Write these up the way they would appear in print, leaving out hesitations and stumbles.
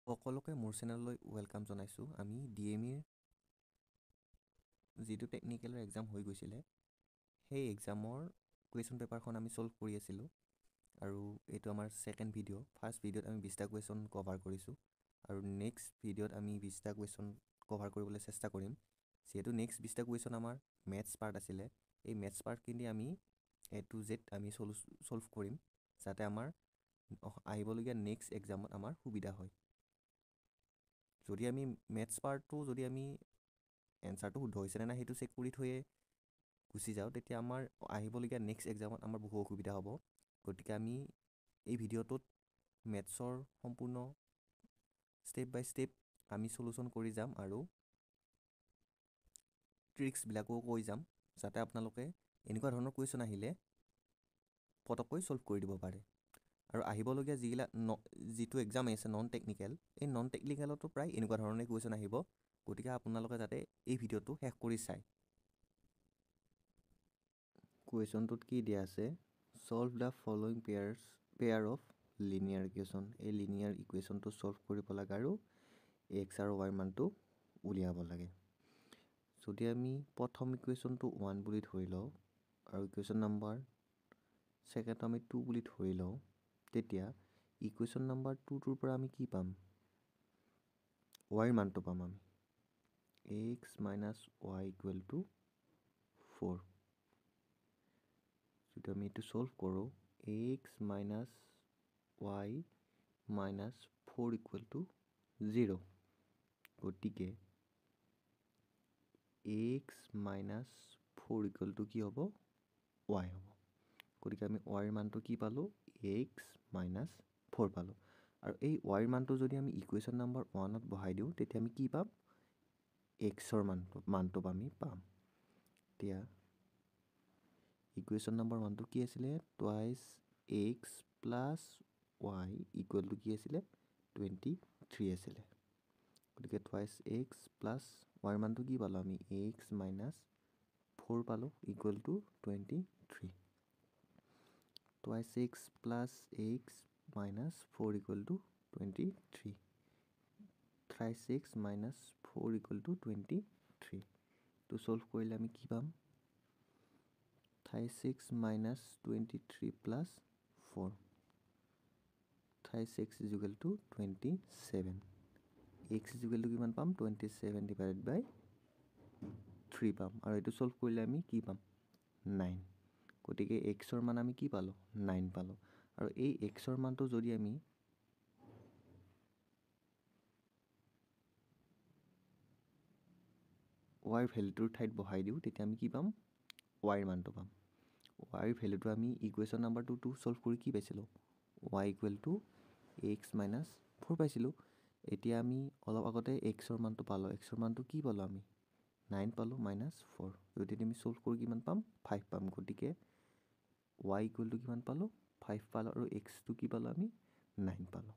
সকলোকে মোৰ চেনেললৈ ৱেলকাম জনাইছোঁ। আমি DMEৰ যিটো টেকনিকেলৰ এক্সাম হৈ গৈছিলে সেই এক্সামৰ কুৱেশ্যন পেপাৰখন আমি ছল্ভ কৰি আছিলোঁ আৰু এইটো আমাৰ ছেকেণ্ড ভিডিঅ'। ফাৰ্ষ্ট ভিডিঅ'ত আমি 20টা কুৱেশ্যন কভাৰ কৰিছোঁ আৰু নেক্সট ভিডিঅ'ত আমি 20টা কুৱেশ্যন কভাৰ কৰিবলৈ চেষ্টা কৰিম। যিহেতু নেক্সট 20টা কুৱেশ্যন আমাৰ মেথছ পাৰ্ট আছিলে, এই মেথছ পাৰ্টখিনি আমি A to Z আমি ছল্ভ কৰিম যাতে আমাৰ আহিবলগীয়া নেক্সট এক্সামত আমাৰ সুবিধা হয়। যদি আমি মেথছ পাৰ্টটো যদি আমি এনচাৰটো শুদ্ধ হৈছেনে নাই সেইটো চেক কৰি থৈয়ে গুচি যাওঁ, তেতিয়া আমাৰ আহিবলগীয়া নেক্সট এক্সামত আমাৰ বহু অসুবিধা হ'ব। গতিকে আমি এই ভিডিঅ'টোত মেথছৰ সম্পূৰ্ণ ষ্টেপ বাই ষ্টেপ আমি ছলুশ্যন কৰি যাম আৰু ট্ৰিক্সবিলাকো কৈ যাম যাতে আপোনালোকে এনেকুৱা ধৰণৰ কুৱেশ্যন আহিলে পটককৈ ছল্ভ কৰি দিব পাৰে। আৰু আহিবলগীয়া যিটো এক্সাম আছে নন টেকনিকেল, এই নন টেকনিকেলতো প্ৰায় এনেকুৱা ধৰণে কুৱেশ্যন আহিব। গতিকে আপোনালোকে যাতে এই ভিডিঅ'টো শেষ কৰি চায়। কুৱেশ্যনটোত কি দিয়া আছে, solve the following pair of linear equation. এই লিনিয়াৰ ইকুৱেশ্যনটো ছল্ভ কৰিব লাগে আৰু এক্স আৰু ৱাইৰ মানটো উলিয়াব লাগে। যদি আমি প্ৰথম ইকুৱেশ্যনটো 1 বুলি ধৰি লওঁ আৰু ইকুৱেশ্যন নাম্বাৰ ছেকেণ্ডটো আমি 2 বুলি ধৰি লওঁ, তেতিয়া ইকুৱেশ্যন নাম্বাৰ 2টোৰ পৰা আমি কি পাম, ৱাইৰ মানটো পাম আমি x minus Y equal to 4। যদি আমি এইটো ছল্ভ কৰোঁ, x minus Y minus 4 equal to 0। গতিকে এক্স মাইনাছ 4 ইকুৱেল টু কি হ'ব, ৱাই হ'ব। গতিকে আমি ৱাইৰ মানটো কি পালোঁ, এক্স মাইনাছ 4 পালোঁ। আৰু এই ৱাইৰ মানটো যদি আমি ইকুৱেশ্যন নাম্বাৰ 1ত বহাই দিওঁ, তেতিয়া আমি কি পাম, এক্সৰ মানটো আমি পাম। এতিয়া ইকুৱেশ্যন নাম্বাৰ 1টো কি আছিলে, twice x plus Y equal to কি আছিলে, 23 আছিলে। গতিকে টুৱাইছ এক্স প্লাছ ৱাইৰ মানটো কি পালোঁ আমি, এক্স মাইনাছ 4 পালোঁ equal to 23। Twice x plus x minus 4 equal to 23। Thrice x minus 4 equal to 23। টো ছল্ভ কৰিলে আমি কি পাম, thrice x minus 23 plus 4। Thrice x is equal to 27। X is equal to কিমান পাম, 27 ডিভাইডেড বাই 3 পাম। আৰু এইটো ছল্ভ কৰিলে আমি কি পাম, 9। গতিকে এক্সৰ মান আমি কি পালোঁ, 9 পালোঁ। আৰু এই এক্সৰ মানটো যদি আমি ৱাইৰ ভেলুটোৰ ঠাইত বহাই দিওঁ, তেতিয়া আমি কি পাম, ৱাইৰ মানটো পাম। ৱাইৰ ভেলুটো আমি ইকুৱেশ্যন নাম্বাৰ 2টো ছল্ভ কৰি কি পাইছিলোঁ, Y equal to x minus 4 পাইছিলোঁ। এতিয়া আমি অলপ আগতে এক্সৰ মানটো পালোঁ, এক্সৰ মানটো কি পালোঁ আমি, 9 পালোঁ মাইনাছ 4। যদি আমি ছল্ভ কৰি কিমান পাম, 5 পাম। গতিকে ৱাই ইকুৱেল টু কিমান পালোঁ, 5 পালোঁ আৰু এক্সটো কি পালোঁ আমি, 9 পালোঁ।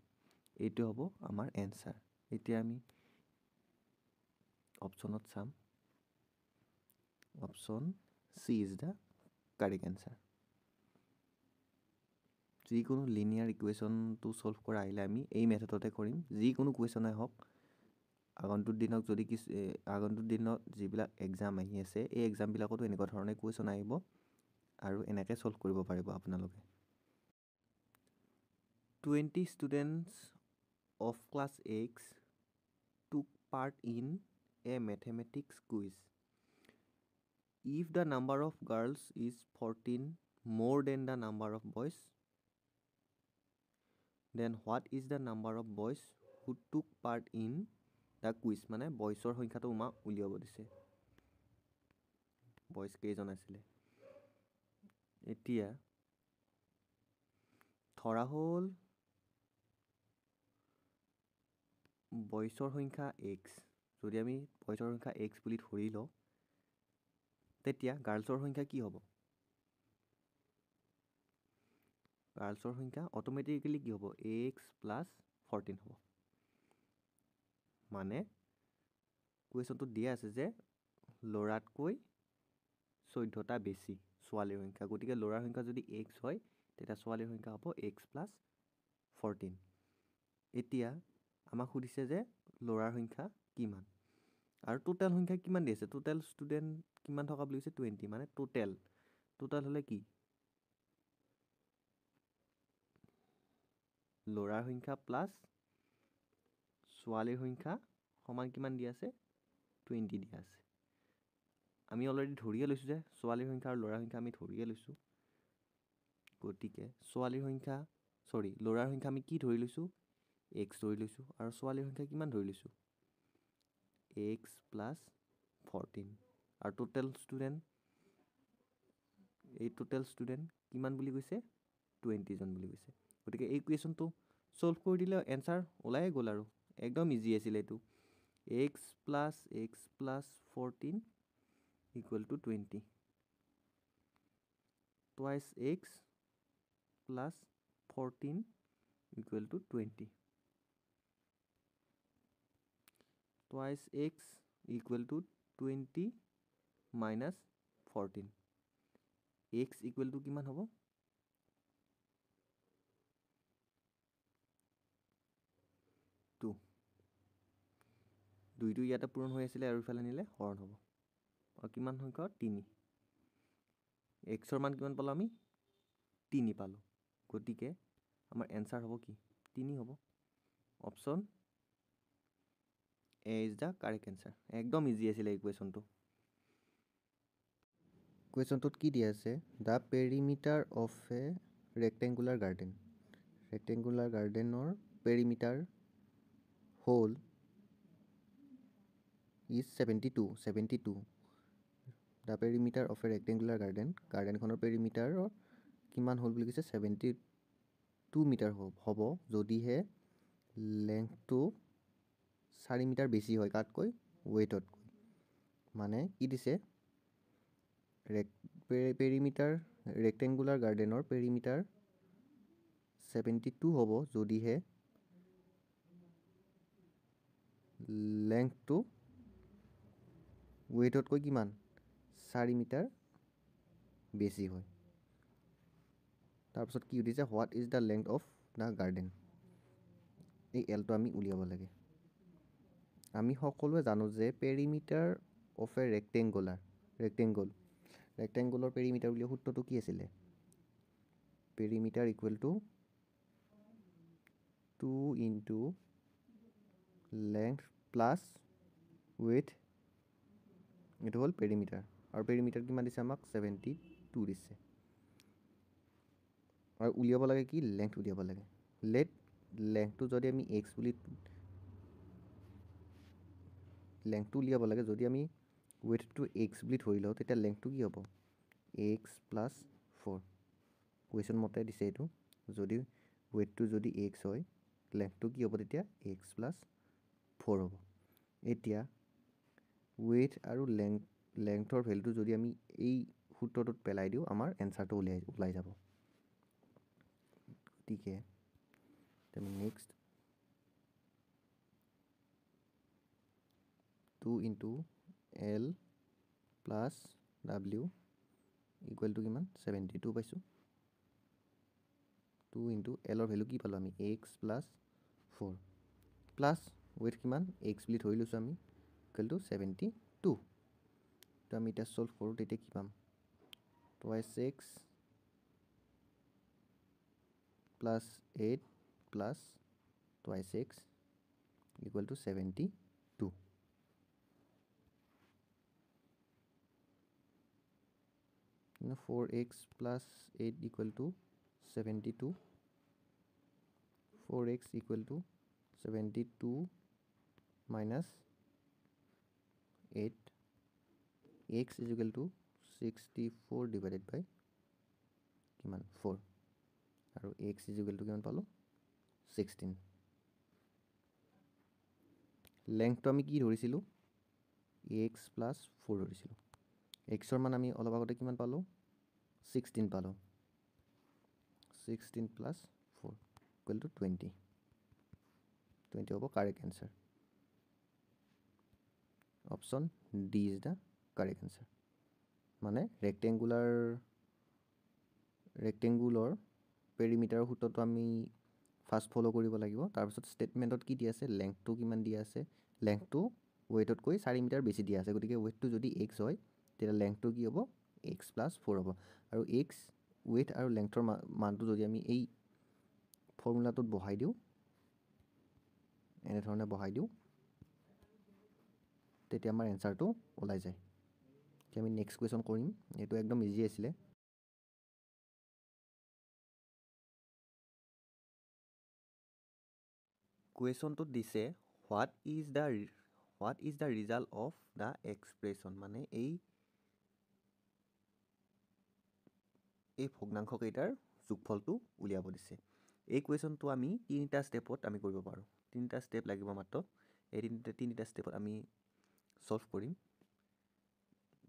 এইটো হ'ব আমাৰ এনচাৰ। এতিয়া আমি অপশ্যনত চাম, option C is the correct answer. যিকোনো লিনিয়াৰ ইকুৱেশ্যনটো ছল্ভ কৰা আহিলে আমি এই মেথডতে কৰিম, যিকোনো কুৱেশ্যনে হওক। আগন্তুক দিনত যিবিলাক এক্সাম আহি আছে, এই এক্সামবিলাকতো এনেকুৱা ধৰণে কুৱেশ্যন আহিব আৰু এনেকৈ ছল্ভ কৰিব পাৰিব আপোনালোকে। 20 students of class X took part in a mathematics quiz. If the number of girls is 14 more than the number of boys, then what is the number of boys who took part in the quiz? মানে বয়ছৰ সংখ্যাটো আমাক উলিয়াব দিছে, boys কেইজন আছিলে। এতিয়া ধৰা হ'ল বয়ছৰ সংখ্যা এক্স। যদি আমি বয়ছৰ সংখ্যা এক্স বুলি ধৰি লওঁ, তেতিয়া গাৰ্লছৰ সংখ্যা কি হ'ব, গাৰ্লছৰ সংখ্যা অট'মেটিকেলি কি হ'ব, এক্স প্লাছ 14 হ'ব। মানে কুৱেশ্যনটোত দিয়া আছে যে ল'ৰাতকৈ 14টা বেছি ছোৱালীৰ সংখ্যা। গতিকে ল'ৰাৰ সংখ্যা যদি এক্স হয়, তেতিয়া ছোৱালীৰ সংখ্যা হ'ব এক্স প্লাছ 14। এতিয়া আমাক সুধিছে যে ল'ৰাৰ সংখ্যা কিমান আৰু টোটেল সংখ্যা কিমান দি আছে টোটেল ষ্টুডেণ্ট কিমান থকা বুলি কৈছে 20 মানে টোটেল হ'লে কি ল'ৰাৰ সংখ্যা প্লাছ ছোৱালীৰ সংখ্যা সমান কিমান দি আছে 20 দিয়া আছে আমি অলৰেডি ধৰিয়ে লৈছোঁ যে ছোৱালীৰ সংখ্যা আৰু ল'ৰাৰ সংখ্যা আমি ধৰিয়ে লৈছোঁ গতিকে ছোৱালীৰ সংখ্যা ল'ৰাৰ সংখ্যা আমি কি ধৰি লৈছোঁ x ধৰি লৈছোঁ আৰু ছোৱালীৰ সংখ্যা কিমান ধৰি লৈছোঁ x প্লাছ 14 আৰু টোটেল ষ্টুডেণ্ট কিমান বুলি কৈছে 20 জন বুলি কৈছে গতিকে এই কুৱেশ্যনটো সলভ কৰি দিলে এনসাৰ ওলাই গ'ল আৰু একদম ইজি আছিল এইটো x plus 14 equal to 20 twice x plus 14 equal to 20 twice x equal to 20 minus 14 x equal to কিমান হ'ব 2 দুইটো ইয়াতে পূৰণ হৈ আছিলে আৰু ইফালে নিলে হৰণ হ'ব আৰু কিমান সংখ্যা 3 এক্সৰ মান কিমান পালোঁ আমি 3 পালোঁ গতিকে আমাৰ এনসাৰ হ'ব কি 3 হ'ব option a is the correct answer একদম ইজি আছিলে এই কুৱেশ্যনটোত কি দিয়া আছে the perimeter of a rectangular গাৰ্ডেনৰ পেৰিমিটাৰ হ'ল is 72 the perimeter of a rectangular gardenখনৰ পেৰিমিটাৰৰ কিমান হ'ল বুলি কৈছে 72 মিটাৰ হ'ব যদিহে লেংথটো 4 মিটাৰ বেছি হয় কাতকৈ ৱেইটতকৈ মানে কি দিছে ৰেক্টেংগুলাৰ গাৰ্ডেনৰ পেৰিমিটাৰ 72 হ'ব যদিহে লেংথটো ৱেইটতকৈ কিমান 4 মিটাৰ বেছি হয় তাৰপিছত কি সুধিছে what is the length of the garden এই এলটো আমি উলিয়াব লাগে আমি সকলোৱে জানো যে পেৰিমিটাৰ অফ এ ৰেক্টেংগুলৰ পেৰিমিটাৰ বুলি সূত্ৰটো কি আছিলে perimeter equal to 2 into length plus with এইটো হ'ল পেৰিমিটাৰ আৰু পেৰিমিটাৰ কিমান দিছে আমাক 72 দিছে আৰু উলিয়াব লাগে কি লেংথ উলিয়াব লাগে লেংথটো যদি আমি লেংথটো উলিয়াব লাগে যদি আমি ৱেইথটো x বুলি ধৰি লওঁ তেতিয়া লেংথটো কি হ'ব x প্লাছ 4 কুৱেশ্যন মতে দিছে এইটো যদি ৱেইথটো যদি x হয় লেংথটো কি হ'ব তেতিয়া x প্লাছ 4 হ'ব এতিয়া ৱেইথ আৰু লেংথৰ ভেলুটো যদি আমি এই সূত্ৰটোত পেলাই দিওঁ আমাৰ এনসাৰটো ওলাই যাব গতিকে next 2 into L plus W equal to কিমান 72 পাইছোঁ 2 ইনটু Lৰ ভেলু কি পালোঁ আমি x প্লাছ 4 প্লাছ ৱেইথ কিমান x বুলি ধৰি লৈছোঁ আমি ইকুৱেল টু 72 তো আমি এতিয়া সলভ কৰোঁ তেতিয়া কি পাম twice x plus 8 plus twice x equal to 72 4x plus 8 equal to 72 4x equal to 72 minus 8 x is equal to 64 divided by কিমান 4 আৰু x is equal to কিমান পালোঁ 16 লেংথটো আমি কি ধৰিছিলোঁ x plus 4 ধৰিছিলোঁ xৰ মান আমি অলপ আগতে কিমান পালোঁ 16 পালোঁ 16 plus 4 equal to 20 হ'ব correct answer option D is the correct answer মানে ৰেক্টেংগুলৰ পেৰিমিটাৰৰ সূত্ৰটো আমি ফাৰ্ষ্ট ফ'ল' কৰিব লাগিব। তাৰপিছত ষ্টেটমেণ্টত কি দিয়া আছে, লেংথটো কিমান দিয়া আছে, লেংথটো ৱেইটতকৈ 4 মিটাৰ বেছি দিয়া আছে। গতিকে ৱেইটটো যদি এক্স হয় তেতিয়া লেংথটো কি হ'ব, এক্স প্লাছ 4 হ'ব। আৰু এক্স, ৱেইট আৰু লেংথৰ মানটো যদি আমি এই ফৰ্মুলাটোত বহাই দিওঁ, এনেধৰণে বহাই দিওঁ, তেতিয়া আমাৰ এনচাৰটো ওলাই যায়। এতিয়া আমি নেক্সট কুৱেশ্যন কৰিম। এইটো একদম ইজি আছিলে। কুৱেশ্যনটোত দিছে what is the result of the expression, মানে এই ভগ্নাংশকেইটাৰ যোগফলটো উলিয়াব দিছে। এই কুৱেশ্যনটো আমি তিনিটা ষ্টেপত আমি কৰিব পাৰোঁ। তিনিটা ষ্টেপ লাগিব মাত্ৰ। এই তিনিটা ষ্টেপত আমি ছল্ভ কৰিম।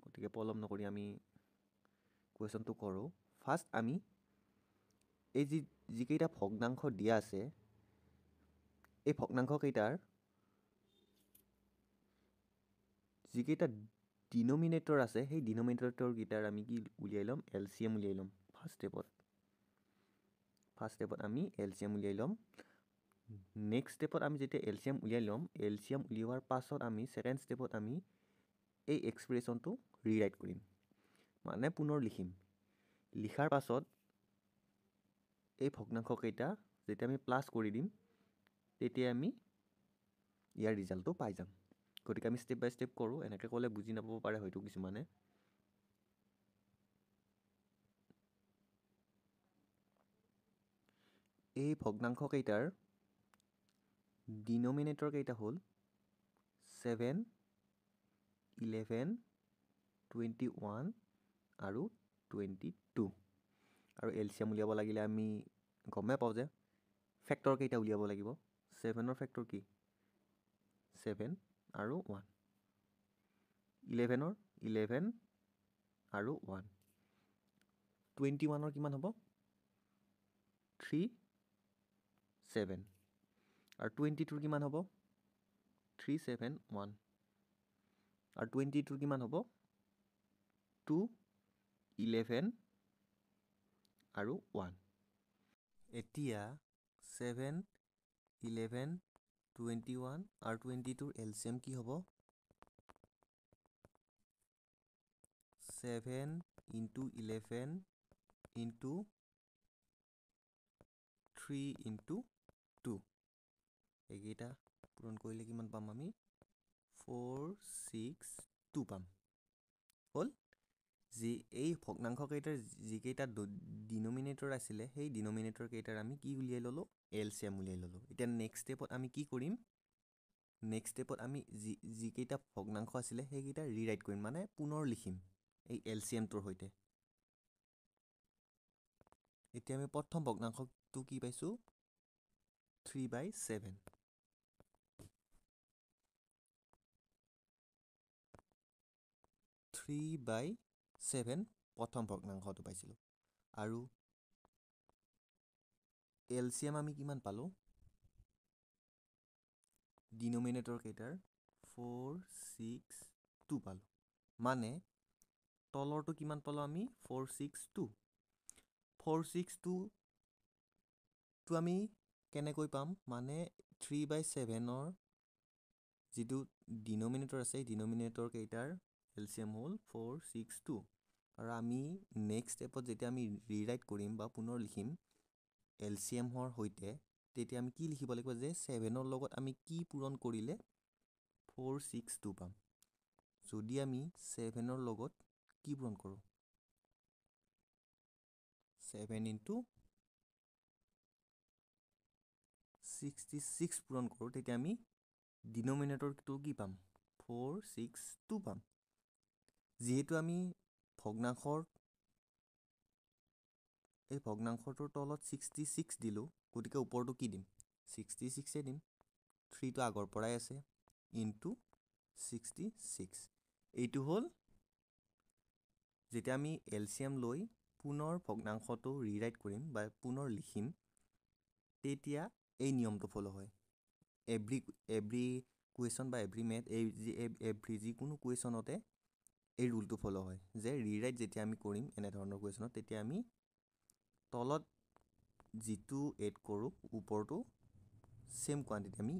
গতিকে পলম নকৰি আমি কুৱেশ্যনটো কৰোঁ। ফাৰ্ষ্ট আমি এই যিকেইটা ভগ্নাংশ দিয়া আছে, এই ভগ্নাংশকেইটাৰ যিকেইটা ডিনমিনেটৰ আছে, সেই ডিনমিনেটৰকেইটাৰ আমি কি উলিয়াই ল'ম, LCM উলিয়াই ল'ম। ফাৰ্ষ্ট ষ্টেপত আমি LCM উলিয়াই ল'ম। নেক্সট ষ্টেপত আমি যেতিয়া LCM উলিয়াই ল'ম, LCM উলিওৱাৰ পাছত আমি ছেকেণ্ড ষ্টেপত আমি এই এক্সপ্ৰেশ্যনটো ৰিৰাইট কৰিম, মানে পুনৰ লিখিম। লিখাৰ পাছত এই ভগ্নাংশকেইটা যেতিয়া আমি প্লাছ কৰি দিম, তেতিয়া আমি ইয়াৰ ৰিজাল্টটো পাই যাম। গতিকে আমি ষ্টেপ বাই ষ্টেপ কৰোঁ। এনেকৈ ক'লে বুজি নাপাব পাৰে হয়তো কিছুমানে। এই ভগ্নাংশকেইটাৰ ডিনমিনেটৰ কেইটা হ'ল 7, 11, 21 আৰু 22। আৰু LCM উলিয়াব লাগিলে আমি গমেই পাওঁ যে ফেক্টৰ কেইটা উলিয়াব লাগিব। 7ৰ ফেক্টৰ কি, 7 আৰু 1। 11ৰ 11 আৰু 1। 21ৰ কিমান হ'ব, 3, 7। আৰু 22ৰ কিমান হ'ব, 3, 7, 1। আৰু 22ৰ কিমান হ'ব, 2, 11 আৰু 1। এতিয়া 7, 11, 21 আৰু 22ৰ LCM কি হ'ব, 7 × 11 × 3 × 2। এইকেইটা পূৰণ কৰিলে কিমান পাম আমি, 4, 6, 2 পাম। হ'ল। এই ভগ্নাংশকেইটাৰ যিকেইটা ডিনমিনেটৰ আছিলে, সেই ডিনমিনেটৰ কেইটাৰ আমি কি উলিয়াই ল'লোঁ, LCM উলিয়াই ল'লোঁ। এতিয়া নেক্সট ষ্টেপত আমি কি কৰিম, নেক্সট ষ্টেপত আমি যিকেইটা ভগ্নাংশ আছিলে সেইকেইটা ৰিৰাইট কৰিম, মানে পুনৰ লিখিম এই LCMটোৰ সৈতে। এতিয়া আমি প্ৰথম ভগ্নাংশটো কি পাইছোঁ, 3/7। 3/7 প্ৰথম ভগ্নাংশটো পাইছিলোঁ। আৰু LCM আমি কিমান পালোঁ, ডিনমিনেটৰ কেইটাৰ 4, 6, 2 পালোঁ। মানে তলৰটো কিমান পালোঁ আমি, 4, 6, 2। 4, 6, 2টো আমি কেনেকৈ পাম, মানে 3/7ৰ যিটো ডিনমিনেটৰ আছে, সেই ডিনমিনেটৰ কেইটাৰ LCM হ'ল 4, 6, 2। আৰু আমি নেক্সট ষ্টেপত যেতিয়া আমি ৰিৰাইট কৰিম বা পুনৰ লিখিম LCMৰ সৈতে, তেতিয়া আমি কি লিখিব লাগিব, যে 7ৰ লগত আমি কি পূৰণ কৰিলে 4, 6, 2 পাম। যদি আমি 7ৰ লগত কি পূৰণ কৰোঁ, 7 × 66 পূৰণ কৰোঁ, তেতিয়া আমি ডিনমিনেটৰটো কি পাম, 4, 6, 2 পাম। যিহেতু আমি এই ভগ্নাংশটোৰ তলত 66 দিলোঁ, গতিকে ওপৰটো কি দিম, 66 দিম। 3টো আগৰ পৰাই আছে, × 66। এইটো হ'ল, যেতিয়া আমি LCM লৈ পুনৰ ভগ্নাংশটো ৰিৰাইট কৰিম বা পুনৰ লিখিম, তেতিয়া এই নিয়মটো ফ'ল' হয়। এভৰি কুৱেশ্যন বা এভৰি মেথ, যিকোনো কুৱেশ্যনতে এই ৰুলটো ফ'ল' হয়, যে ৰিৰাইট যেতিয়া আমি কৰিম এনেধৰণৰ কুৱেশ্যনত, তেতিয়া আমি তলত যিটো এড কৰোঁ ওপৰটো সেম কোৱান্টিটি আমি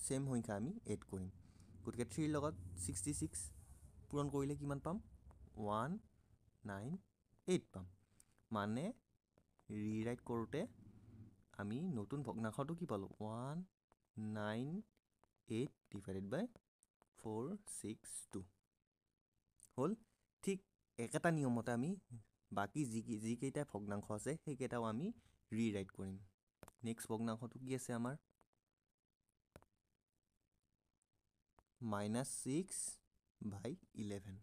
সেম সংখ্যা আমি এড কৰিম গতিকে 3 লগত 66 পূৰণ কৰিলে কিমান পাম 198 পাম মানে ৰিৰাইট কৰোঁতে আমি নতুন ভগ্নাংশটো কি পালোঁ 198 ডিভাইডেড বাই 462 হ'ল ঠিক একেটা নিয়মতে আমি বাকি যিকেইটা ভগ্নাংশ আছে সেইকেইটাও আমি ৰিৰাইট কৰিম নেক্সট ভগ্নাংশটো কি আছে আমাৰ -6/11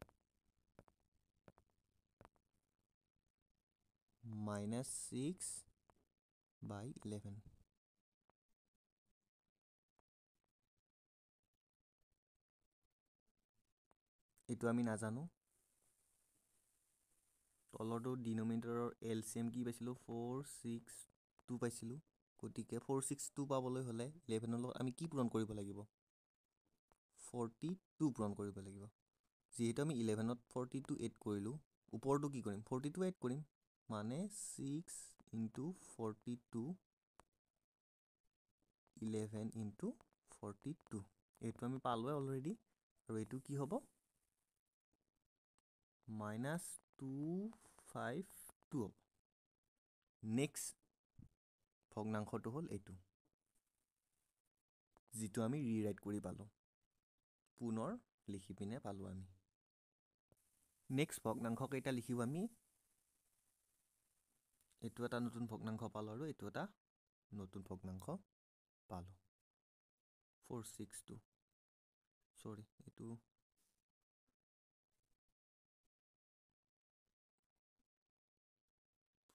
-6/11 এইটো আমি নাজানো তলৰটো ডিনমিনেটৰৰ এলচিএম কি পাইছিলোঁ 462 পাইছিলোঁ গতিকে 462 পাবলৈ হ'লে 11 লগত আমি কি পূৰণ কৰিব লাগিব 42 পূৰণ কৰিব লাগিব যিহেতু আমি 11ত 42 এড কৰিলোঁ ওপৰটো কি কৰিম 42 এড কৰিম মানে 6 × 42 11 × 42 এইটো আমি পালোৱে অলৰেডি আৰু এইটো কি হ'ব -252 হ'ব নেক্সট ভগ্নাংশটো হ'ল এইটো যিটো আমি ৰিৰাইট কৰি পালোঁ পুনৰ লিখি পিনে পালোঁ আমি নেক্সট ভগ্নাংশ কেইটা লিখিব আমি এইটো এটা নতুন ভগ্নাংশ পালোঁ আৰু এইটো এটা নতুন ভগ্নাংশ পালোঁ 462 সৰি এইটো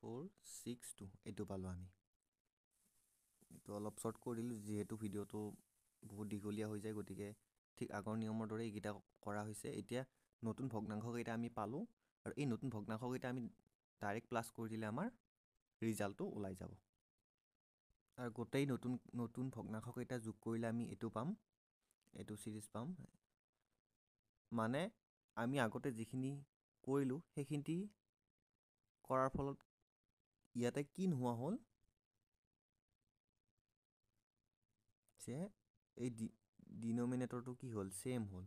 462 এইটো পালোঁ আমি এইটো অলপ শ্বৰ্ট কৰি দিলোঁ যিহেতু ভিডিঅ'টো বহুত দীঘলীয়া হৈ যায় গতিকে ঠিক আগৰ নিয়মৰ দৰে এইকেইটা কৰা হৈছে এতিয়া নতুন ভগ্নাংশকেইটা আমি পালোঁ আৰু এই নতুন ভগ্নাংশকেইটা আমি ডাইৰেক্ট প্লাছ কৰি দিলে আমাৰ ৰিজাল্টটো ওলাই যাব আৰু গোটেই নতুন ভগ্নাংশকেইটা যোগ কৰিলে আমি এইটো পাম এইটো সিৰিজ পাম মানে আমি আগতে যিখিনি কৰিলোঁ সেইখিনি কৰাৰ ফলত ইয়াতে কি নোহোৱা হ'ল যে এই ডিনমিনেটৰটো কি হ'ল সেম হ'ল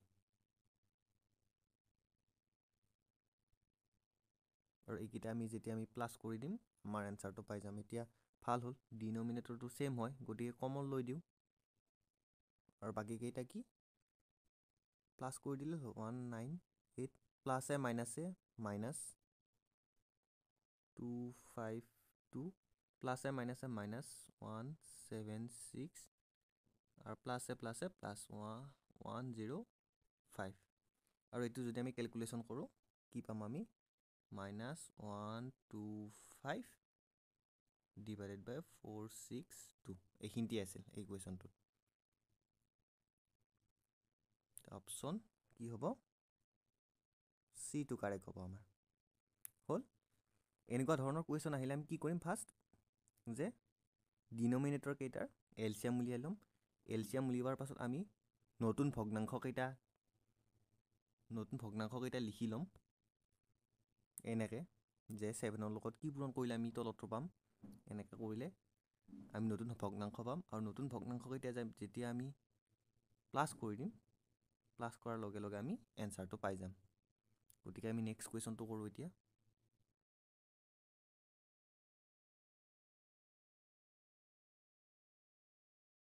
আৰু এইকেইটা আমি যেতিয়া আমি প্লাছ কৰি দিম আমাৰ এনচাৰটো পাই যাম এতিয়া ভাল হ'ল ডিনমিনেটৰটো সেম হয় গতিকে কমন লৈ দিওঁ আৰু বাকীকেইটা কি প্লাছ কৰি দিলে 198 প্লাছে মাইনাছে -252 প্লাছে মাইনাছে -176 আৰু প্লাছে +105 আৰু এইটো যদি আমি কেলকুলেশ্যন কৰোঁ কি পাম আমি -125 ডিভাইডেড বাই 462 এইখিনিতে আছিল এই কুৱেশ্যনটোত অপশ্যন কি হ'ব চিটো কাৰেক্ট হ'ব আমাৰ হ'ল এনেকুৱা ধৰণৰ কুৱেশ্যন আহিলে আমি কি কৰিম ফাৰ্ষ্ট যে ডিনমিনেটৰ কেইটাৰ এলচিএম উলিয়াই ল'ম এলচিএম উলিওৱাৰ পাছত আমি নতুন ভগ্নাংশকেইটা লিখি ল'ম এনেকৈ যে 7ৰ লগত কি পূৰণ কৰিলে আমি তলতটো পাম এনেকৈ কৰিলে আমি নতুন ভগ্নাংশ পাম আৰু নতুন ভগ্নাংশকেইটা যেতিয়া আমি প্লাছ কৰি দিম প্লাছ কৰাৰ লগে লগে আমি এনচাৰটো পাই যাম গতিকে আমি নেক্সট কুৱেশ্যনটো কৰোঁ এতিয়া